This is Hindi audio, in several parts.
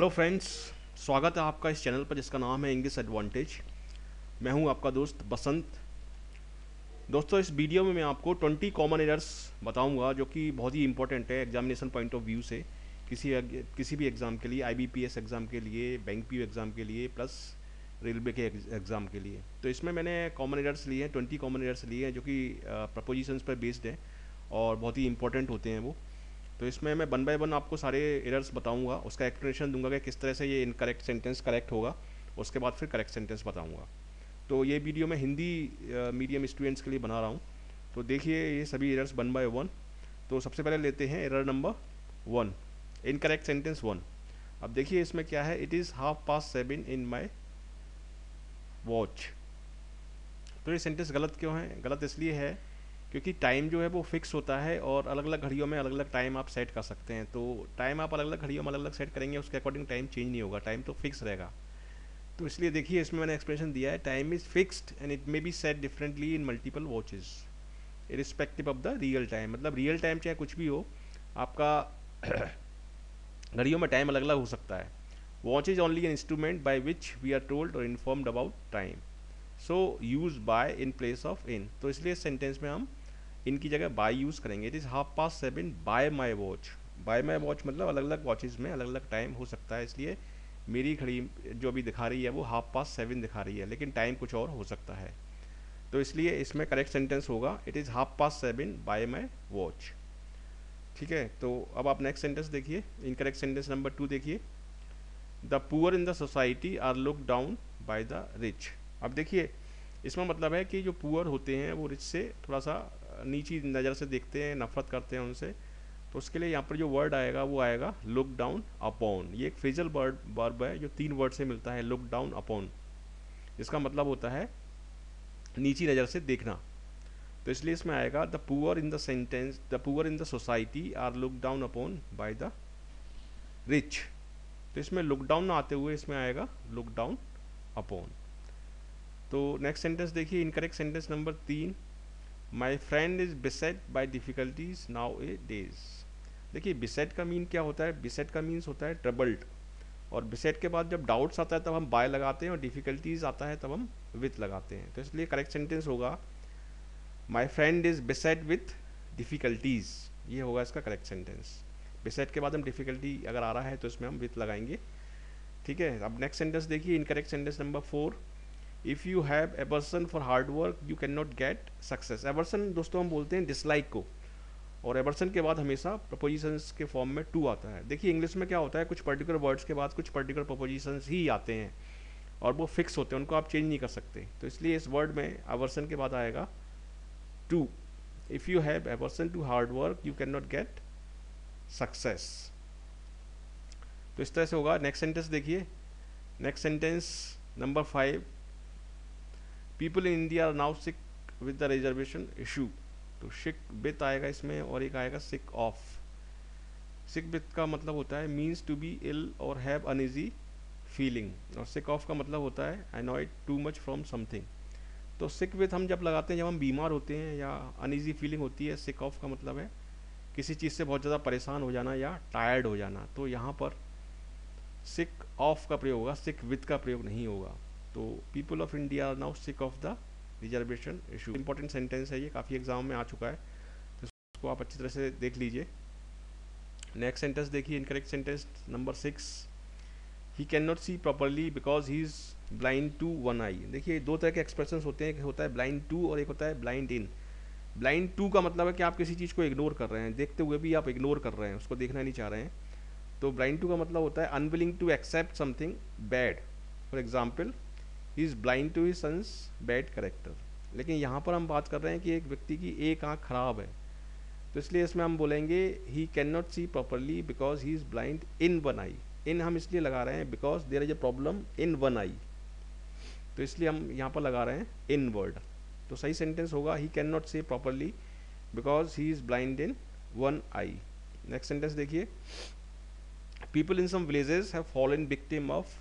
फ्रेंड्स, स्वागत है आपका इस चैनल पर जिसका नाम है इंग्लिश एडवांटेज। मैं हूं आपका दोस्त बसंत। दोस्तों, इस वीडियो में मैं आपको 20 कॉमन एरर्स बताऊंगा जो कि बहुत ही इंपॉर्टेंट है एग्जामिनेशन पॉइंट ऑफ व्यू से। किसी भी एग्ज़ाम के लिए, आईबीपीएस एग्ज़ाम के लिए, बैंक पीओ एग्ज़ाम के लिए, प्लस रेलवे के एग्ज़ाम के लिए। तो इसमें मैंने कॉमन एरर्स लिए हैं, 20 कॉमन एरर्स लिए हैं जो कि प्रपोजिशंस पर बेस्ड हैं और बहुत ही इंपॉर्टेंट होते हैं वो। तो इसमें मैं वन बाय वन आपको सारे एरर्स बताऊंगा, उसका एक्सप्लेनेशन दूंगा कि किस तरह से ये इनकरेक्ट सेंटेंस करेक्ट होगा, उसके बाद फिर करेक्ट सेंटेंस बताऊंगा। तो ये वीडियो मैं हिंदी मीडियम स्टूडेंट्स के लिए बना रहा हूँ। तो देखिए ये सभी एरर्स वन बाय वन। तो सबसे पहले लेते हैं एरर नंबर 1, इनकरेक्ट सेंटेंस 1। अब देखिए इसमें क्या है, it is 7:30 in my watch. तो ये सेंटेंस गलत क्यों है? गलत इसलिए है क्योंकि टाइम जो है वो फिक्स होता है और अलग अलग घड़ियों में अलग अलग टाइम आप सेट कर सकते हैं। तो टाइम आप अलग अलग घड़ियों में अलग अलग सेट करेंगे, उसके अकॉर्डिंग टाइम चेंज नहीं होगा, टाइम तो फिक्स रहेगा। तो इसलिए देखिए इसमें मैंने एक्सप्लेनेशन दिया है, time is fixed and it may be set differently in multiple watches irrespective of the real time. मतलब रियल टाइम चाहे कुछ भी हो, आपका घड़ियों में टाइम अलग अलग हो सकता है। Watch is only an instrument by which we are told और informed about time, so use by in place of in. तो इसलिए इस सेंटेंस में हम इनकी जगह बाय यूज़ करेंगे। It is 7:30 by my watch. By my watch मतलब अलग अलग वॉचेज़ में अलग अलग टाइम हो सकता है, इसलिए मेरी घड़ी जो अभी दिखा रही है वो 7:30 दिखा रही है, लेकिन टाइम कुछ और हो सकता है। तो इसलिए इसमें करेक्ट सेंटेंस होगा it is 7:30 by my watch. ठीक है, तो अब आप नेक्स्ट सेंटेंस देखिए, इनकरेक्ट सेंटेंस नंबर 2 देखिए, the poor in the society are look down by the rich. अब देखिए इसमें मतलब है कि जो पुअर होते हैं वो रिच से थोड़ा सा नीची नज़र से देखते हैं, नफरत करते हैं उनसे। तो उसके लिए यहाँ पर जो वर्ड आएगा वो आएगा लुक डाउन अपॉन। ये एक फ्रेजल वर्ब है जो 3 वर्ड से मिलता है, लुक डाउन अपॉन। इसका मतलब होता है नीची नज़र से देखना। तो इसलिए इसमें आएगा the poor in the sentence, the poor in the society are look down upon by the rich. तो इसमें लुक डाउन ना आते हुए इसमें आएगा लुक डाउन अपॉन। तो नेक्स्ट सेंटेंस देखिए, incorrect sentence number 3, my friend is beset by difficulties nowadays. देखिए बिसेट का मीन क्या होता है? बिसेट का मीन्स होता है ट्रबल्ड, और बिसेट के बाद जब डाउट्स आता है तब हम बाय लगाते हैं और डिफ़िकल्टीज आता है तब हम विथ लगाते हैं। तो इसलिए करेक्ट सेंटेंस होगा माई फ्रेंड इज बिसेट विथ डिफ़िकल्टीज। ये होगा इसका करेक्ट सेंटेंस। बिसेट के बाद हम डिफ़िकल्टी अगर आ रहा है तो इसमें हम विथ लगाएंगे। ठीक है, अब नेक्स्ट सेंटेंस देखिए, incorrect sentence number 4, if you have aversion for hard work you can not get success. Aversion दोस्तों हम बोलते हैं डिसलाइक को, और एवर्सन के बाद हमेशा प्रपोजिशंस के फॉर्म में टू आता है। देखिए इंग्लिश में क्या होता है, कुछ पर्टिकुलर वर्ड्स के बाद कुछ पर्टिकुलर प्रपोजिशंस ही आते हैं और वो फिक्स होते हैं, उनको आप चेंज नहीं कर सकते। तो इसलिए इस वर्ड में एवर्सन के बाद आएगा to. If you have aversion to hard work you can not get success. तो इस तरह से होगा। नेक्स्ट सेंटेंस देखिए, next sentence number 5, people in India are now sick with the reservation issue. तो सिक विथ आएगा इसमें और एक आएगा सिक ऑफ। सिक विथ का मतलब होता है मीन्स टू बी इल और हैव अनईजी फीलिंग, और सिक ऑफ का मतलब होता है annoyed too much from something. तो सिक विथ हम जब लगाते हैं जब हम बीमार होते हैं या अनईजी फीलिंग होती है। सिक ऑफ का मतलब है किसी चीज़ से बहुत ज़्यादा परेशान हो जाना या टायर्ड हो जाना। तो यहाँ पर सिक ऑफ का प्रयोग होगा, सिक विथ का प्रयोग नहीं होगा। तो people of India are now sick of the reservation issue. Important sentence है ये, काफ़ी एग्जाम में आ चुका है, तो इसको आप अच्छी तरह से देख लीजिए। नेक्स्ट सेंटेंस देखिए, incorrect sentence number 6, he can not see properly because he is blind to one eye. देखिए दो तरह के एक्सप्रेशन होते हैं, एक होता है ब्लाइंड टू और एक होता है ब्लाइंड इन। ब्लाइंड टू का मतलब है कि आप किसी चीज़ को इग्नोर कर रहे हैं, देखते हुए भी आप इग्नोर कर रहे हैं, उसको देखना नहीं चाह रहे हैं। तो ब्लाइंड टू का मतलब होता है unwilling to accept something bad. For example, he is blind to his son's bad character. लेकिन यहाँ पर हम बात कर रहे हैं कि एक व्यक्ति की एक आँख खराब है, तो इसलिए इसमें हम बोलेंगे he can not see properly because he is blind in one eye. In हम इसलिए लगा रहे हैं because there is a problem in one eye, तो इसलिए हम यहाँ पर लगा रहे हैं इन वर्ड। तो सही सेंटेंस होगा he can not see properly because he is blind in one eye. Next sentence देखिए, people in some villages have fallen victim of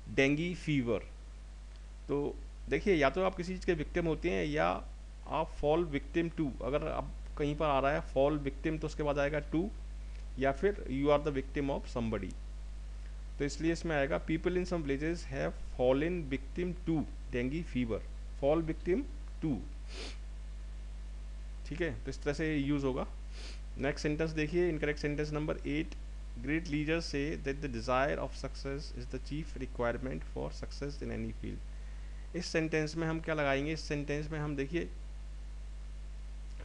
dengue fever. तो देखिए या तो आप किसी चीज़ के विक्टिम होते हैं या आप फॉल विक्टिम टू। अगर आप कहीं पर आ रहा है फॉल विक्टिम तो उसके बाद आएगा टू, या फिर you are the victim of somebody. तो इसलिए इसमें आएगा people in some villages have fallen victim to dengue fever, fall victim to. ठीक है, तो इस तरह से यूज़ होगा। नेक्स्ट सेंटेंस देखिए, incorrect sentence number 8, great leaders say that the desire of success is the chief requirement for success in any field. इस सेंटेंस में हम क्या लगाएंगे, इस सेंटेंस में हम देखिए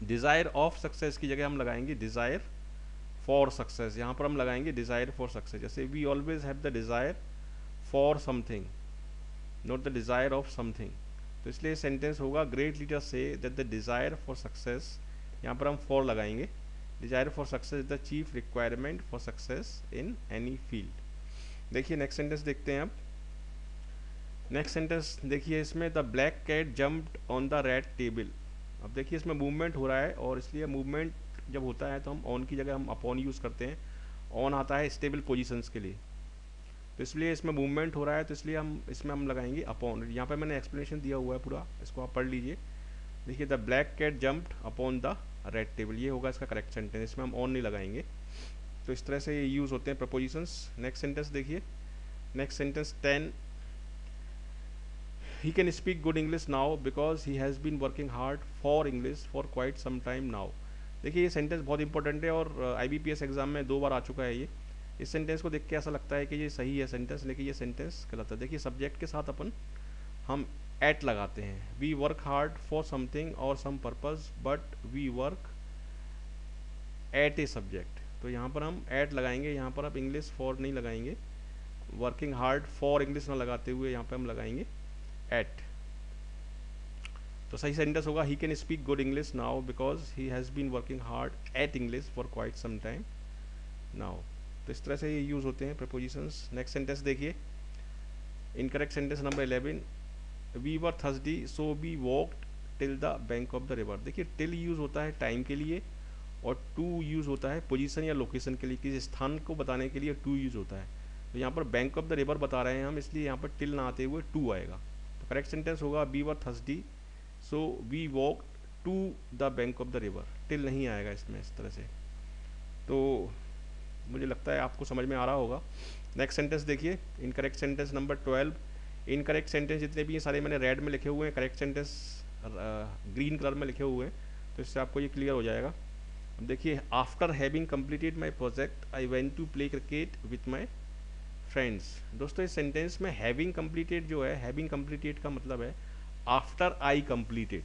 डिज़ायर ऑफ सक्सेस की जगह हम लगाएंगे डिज़ायर फॉर सक्सेस। यहाँ पर हम लगाएंगे डिज़ायर फॉर सक्सेस, जैसे we always have the desire for something, not the desire of something. तो इसलिए सेंटेंस होगा great leader say that the desire for success, यहाँ पर हम फॉर लगाएंगे, desire for success is the chief requirement for success in any field. देखिए नेक्स्ट सेंटेंस देखते हैं अब। नेक्स्ट सेंटेंस देखिए, इसमें the black cat jumped on the red table. अब देखिए इसमें मूवमेंट हो रहा है, और इसलिए मूवमेंट जब होता है तो हम ऑन की जगह हम अपॉन यूज़ करते हैं। ऑन आता है स्टेबल पोजीशंस के लिए, तो इसलिए इसमें मूवमेंट हो रहा है, तो इसलिए हम इसमें हम लगाएंगे अपॉन। यहाँ पे मैंने एक्सप्लेनेशन दिया हुआ है पूरा, इसको आप पढ़ लीजिए। देखिए the black cat jumped upon the red table, ये होगा इसका करेक्ट सेंटेंस, इसमें हम ऑन नहीं लगाएंगे। तो इस तरह से ये यूज़ होते हैं प्रपोजिशंस। नेक्स्ट सेंटेंस देखिए, next sentence 10, he can speak good English now because he has been working hard for English for quite some time now। देखिए ये सेंटेंस बहुत इंपॉर्टेंट है, और IBPS एग्जाम में 2 बार आ चुका है ये। इस सेंटेंस को देख के ऐसा लगता है कि ये सही है सेंटेंस, लेकिन ये सेंटेंस गलत है। देखिए सब्जेक्ट के साथ अपन हम एट लगाते हैं, we work hard for something और some purpose but we work at a subject. तो यहाँ पर हम एट लगाएंगे, यहाँ पर आप इंग्लिश फॉर नहीं लगाएंगे, वर्किंग हार्ड फॉर इंग्लिश ना लगाते हुए यहाँ पर हम लगाएंगे एट। तो सही सेंटेंस होगा he can speak good English now because he has been working hard at English for quite some time now. तो इस तरह से ये यूज़ होते हैं प्रपोजिशंस। नेक्स्ट सेंटेंस देखिए, incorrect sentence number 11, we were thirsty so we walked till the bank of the river. देखिए टिल यूज़ होता है टाइम के लिए, और टू यूज़ होता है पोजीशन या लोकेशन के लिए, किसी स्थान को बताने के लिए टू यूज़ होता है। तो यहाँ पर बैंक ऑफ द रिवर बता रहे हैं हम, इसलिए यहाँ पर टिल ना आते हुए टू आएगा। करेक्ट सेंटेंस होगा we were thirsty so we walk to the bank of the river, till नहीं आएगा इसमें इस तरह से। तो मुझे लगता है आपको समझ में आ रहा होगा। नेक्स्ट सेंटेंस देखिए, incorrect sentence number 12, incorrect sentence जितने भी हैं सारे मैंने रेड में लिखे हुए हैं, करेक्ट सेंटेंस ग्रीन कलर में लिखे हुए हैं, तो इससे आपको ये क्लियर हो जाएगा। अब देखिए, after having completed my project I went to play cricket with my friends. दोस्तों इस सेंटेंस में हैविंग कंप्लीटेड जो है, हैविंग कंप्लीटेड का मतलब है after I completed,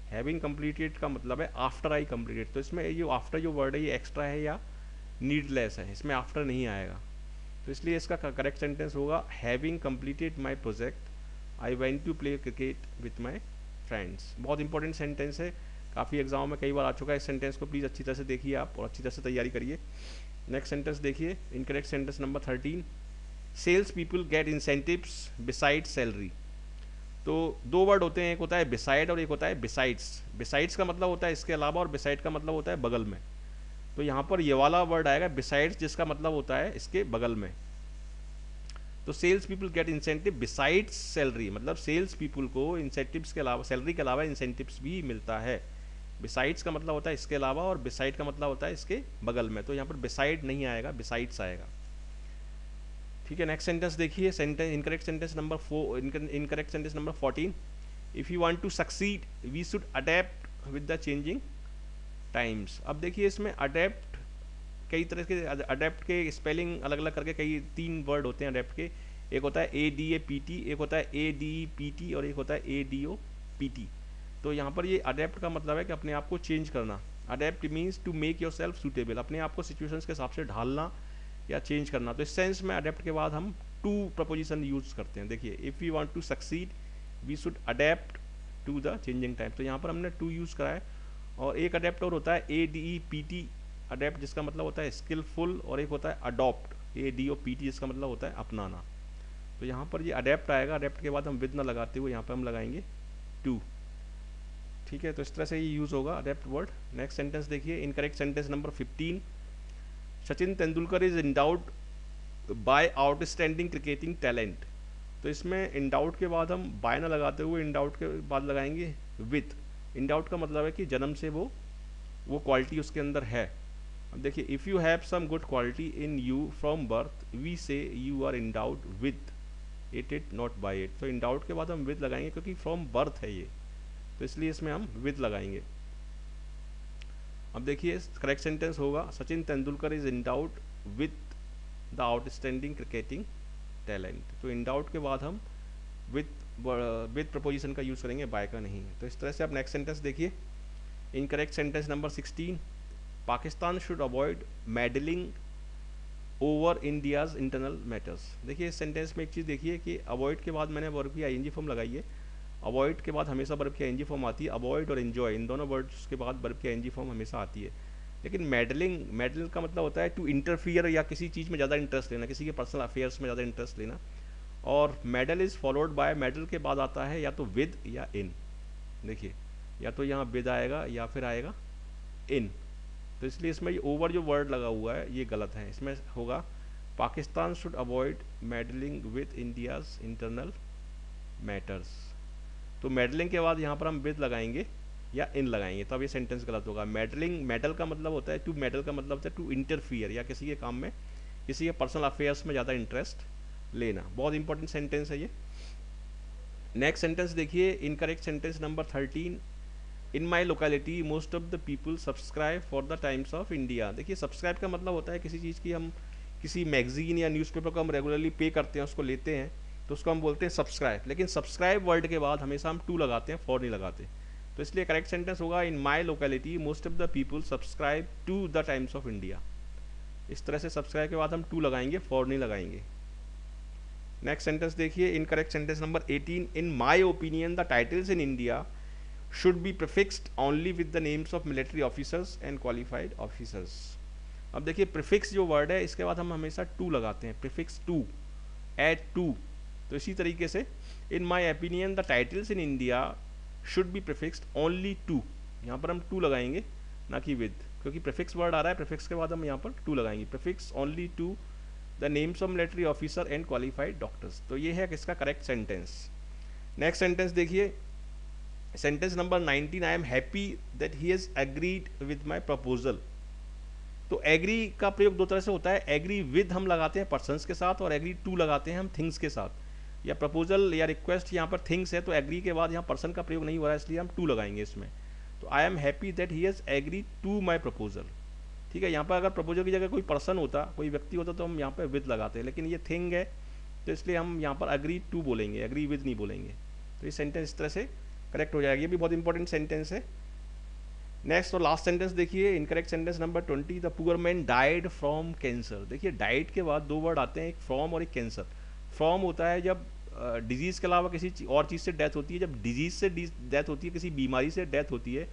having completed का मतलब है आफ्टर आई कंप्लीटेड। तो इसमें ये आफ्टर जो वर्ड है ये एक्स्ट्रा है या नीडलेस है, इसमें आफ्टर नहीं आएगा। तो इसलिए इसका करेक्ट सेंटेंस होगा having completed my project I went to play cricket with my friends. बहुत इंपॉर्टेंट सेंटेंस है, काफ़ी एग्जाम में कई बार आ चुका है। इस सेंटेंस को प्लीज़ अच्छी तरह से देखिए आप, और अच्छी तरह से तैयारी करिए। नेक्स्ट सेंटेंस देखिए, incorrect sentence number 13, sales people get incentives beside salary. तो 2 वर्ड होते हैं, एक होता है बिसाइड और एक होता है बिसाइड्स। बिसाइड्स का मतलब होता है इसके अलावा, और बिसाइड का मतलब होता है बगल में। तो यहाँ पर ये वाला वर्ड आएगा बिसाइड्स, जिसका मतलब होता है इसके बगल में। तो sales people get incentive besides salary, मतलब सेल्स पीपल को इंसेंटिव्स के अलावा, सैलरी के अलावा इंसेंटिव्स भी मिलता है। बिसाइड्स का मतलब होता है इसके अलावा, और बिसाइड का मतलब होता है इसके बगल में। तो यहाँ पर बिसाइड नहीं आएगा, बिसाइड्स आएगा। ठीक है, नेक्स्ट सेंटेंस देखिए, sentence incorrect sentence number 4, incorrect sentence number 14, if you want to succeed we should adapt with the changing times. अब देखिए इसमें अडेप्ट कई तरह के, अडेप्ट के स्पेलिंग अलग अलग करके कई 3 वर्ड होते हैं अडेप्ट के। एक होता है ADAPT, एक होता है ADEPT, और एक होता है ADOPT। तो यहाँ पर ये अडेप्ट का मतलब है कि अपने आप को चेंज करना। Adapt means to make yourself suitable, अपने आप को सिचुएशंस के हिसाब से ढालना या चेंज करना। तो इस सेंस में अडेप्ट के बाद हम टू प्रपोजिशन यूज करते हैं। देखिए, if you want to succeed we should adapt to the changing time. तो यहाँ पर हमने टू यूज़ करा है। और एक अडेप्ट और होता है ADEPT अडेप्ट, जिसका मतलब होता है स्किलफुल, और एक होता है अडॉप्ट ADOPT, जिसका मतलब होता है अपनाना। तो यहाँ पर ये अडेप्ट आएगा, अडेप्ट के बाद हम विद ना लगाते हुए यहाँ पर हम लगाएंगे टू। ठीक है, तो इस तरह से ये यूज़ होगा अडेप्ट वर्ड। नेक्स्ट सेंटेंस देखिए, incorrect sentence number 15, Sachin Tendulkar is endowed by outstanding cricketing talent. तो इसमें इंडाउट के बाद हम बाय ना लगाते हुए इंडाउट के बाद लगाएंगे विथ। इंडाउट का मतलब है कि जन्म से वो क्वालिटी उसके अंदर है। अब देखिए, if you have some good quality in you from birth we say you are endowed with it not by it. तो इंडाउड के बाद हम विद लगाएंगे क्योंकि फ्रॉम बर्थ है ये, तो इसलिए इसमें हम विद लगाएंगे। अब देखिए करेक्ट सेंटेंस होगा Sachin Tendulkar is endowed with the outstanding cricketing talent. तो इंडाउड के बाद हम विद प्रपोजिशन का यूज़ करेंगे, बाय का नहीं। तो इस तरह से आप नेक्स्ट सेंटेंस देखिए। Incorrect sentence number 16, Pakistan should avoid meddling over India's internal matters. देखिए इस सेंटेंस में एक चीज़ देखिए कि अवॉइड के बाद मैंने वर्ब की आईएनजी फॉर्म लगाई है। अवॉइड के बाद हमेशा वर्ब की आईएनजी फॉर्म आती है। अवॉइड और एंजॉय इन दोनों वर्ड्स के बाद वर्ब की आईएनजी फॉर्म हमेशा आती है। लेकिन मेडलिंग का मतलब होता है टू इंटरफियर, या किसी चीज़ में ज़्यादा इंटरेस्ट लेना, किसी के पर्सनल अफेयर्स में ज़्यादा इंटरेस्ट लेना। और medal is followed by, medal के बाद आता है या तो विद या इन। देखिए या तो यहाँ विद आएगा या फिर आएगा इन। तो इसलिए इसमें ये ओवर जो वर्ड लगा हुआ है ये गलत है। इसमें होगा Pakistan should avoid meddling with India's internal matters. तो मेडलिंग के बाद यहाँ पर हम विद लगाएंगे या इन लगाएंगे, तब ये सेंटेंस गलत होगा। मेडल का मतलब होता है टू, मेडल का मतलब होता है टू इंटरफियर, या किसी के काम में, किसी के पर्सनल अफेयर्स में ज़्यादा इंटरेस्ट लेना। बहुत इंपॉर्टेंट सेंटेंस है ये। नेक्स्ट सेंटेंस देखिए, incorrect sentence number 13, in my locality most of the people subscribe for the Times of India. देखिए सब्सक्राइब का मतलब होता है किसी चीज़ की, हम किसी मैगजीन या न्यूज़पेपर को हम रेगुलरली पे करते हैं, उसको लेते हैं, तो उसको हम बोलते हैं सब्सक्राइब। लेकिन सब्सक्राइब वर्ड के बाद हमेशा हम टू लगाते हैं, फॉर नहीं लगाते। तो इसलिए करेक्ट सेंटेंस होगा in my locality most of the people subscribe to the Times of India. इस तरह से सब्सक्राइब के बाद हम टू लगाएंगे, फॉर नहीं लगाएंगे। नेक्स्ट सेंटेंस देखिए, incorrect sentence number 18, in my opinion the titles in India should be prefixed only with the names of military officers and qualified officers. अब देखिए प्रिफिक्स जो वर्ड है इसके बाद हम हमेशा टू लगाते हैं, प्रिफिक्स टू, एड टू। तो इसी तरीके से in my opinion the titles in India should be prefixed only to, यहाँ पर हम टू लगाएंगे ना कि विद, क्योंकि प्रिफिक्स वर्ड आ रहा है, प्रिफिक्स के बाद हम यहाँ पर टू लगाएंगे, prefix only to the names of military officer and qualified doctors. तो ये है किसका करेक्ट सेंटेंस। नेक्स्ट सेंटेंस देखिए, sentence number 19, I am happy that he has agreed with my proposal. तो एग्री का प्रयोग दो तरह से होता है, एग्री विद हम लगाते हैं पर्सन्स के साथ, और एग्री टू लगाते हैं हम थिंग्स के साथ। या प्रपोजल या रिक्वेस्ट यहाँ पर थिंग्स है, तो एग्री के बाद यहाँ पर्सन का प्रयोग नहीं हो रहा है, इसलिए हम टू लगाएंगे इसमें। तो I am happy that he has agree to my proposal. ठीक है, यहाँ पर अगर प्रपोजल की जगह कोई पर्सन होता, कोई व्यक्ति होता, तो हम यहाँ पर विद लगाते हैं, लेकिन ये थिंग है तो इसलिए हम यहाँ पर एग्री टू बोलेंगे, एग्री विद नहीं बोलेंगे। तो ये सेंटेंस इस तरह से करेक्ट हो जाएगा। ये भी बहुत इंपॉर्टेंट सेंटेंस है। नेक्स्ट और लास्ट सेंटेंस देखिए, incorrect sentence number 20, the poor man died from cancer. देखिए डाइड के बाद दो वर्ड आते हैं, एक फ्रॉम और एक कैंसर। फ्रॉम होता है जब डिजीज़ के अलावा किसी और चीज़ से डेथ होती है, जब डिजीज़ से डेथ होती है, किसी बीमारी से डेथ होती है,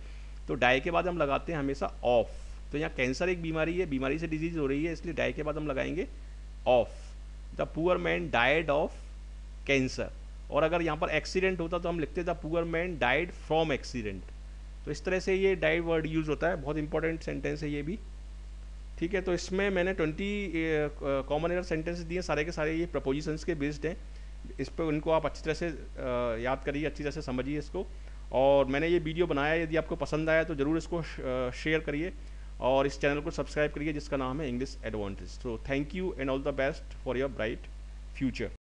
तो डाई के बाद हम लगाते हैं हमेशा ऑफ। तो यहाँ कैंसर एक बीमारी है, बीमारी से डिजीज़ हो रही है, इसलिए डाई के बाद हम लगाएंगे of. The poor man died of cancer. और अगर यहाँ पर एक्सीडेंट होता तो हम लिखते the poor man died from accident. तो इस तरह से ये डाइड वर्ड यूज़ होता है, बहुत इंपॉर्टेंट सेंटेंस है ये भी। ठीक है, तो इसमें मैंने 20 कॉमन एरर सेंटेंसेस दिए, सारे के सारे ये प्रपोजिशंस के बेस्ड हैं। इस पर इनको आप अच्छी तरह से याद करिए, अच्छी तरह से समझिए इसको। और मैंने ये वीडियो बनाया, यदि आपको पसंद आया तो ज़रूर इसको शेयर करिए, और इस चैनल को सब्सक्राइब करिए जिसका नाम है इंग्लिश एडवांटेज। तो thank you and all the best for your bright future.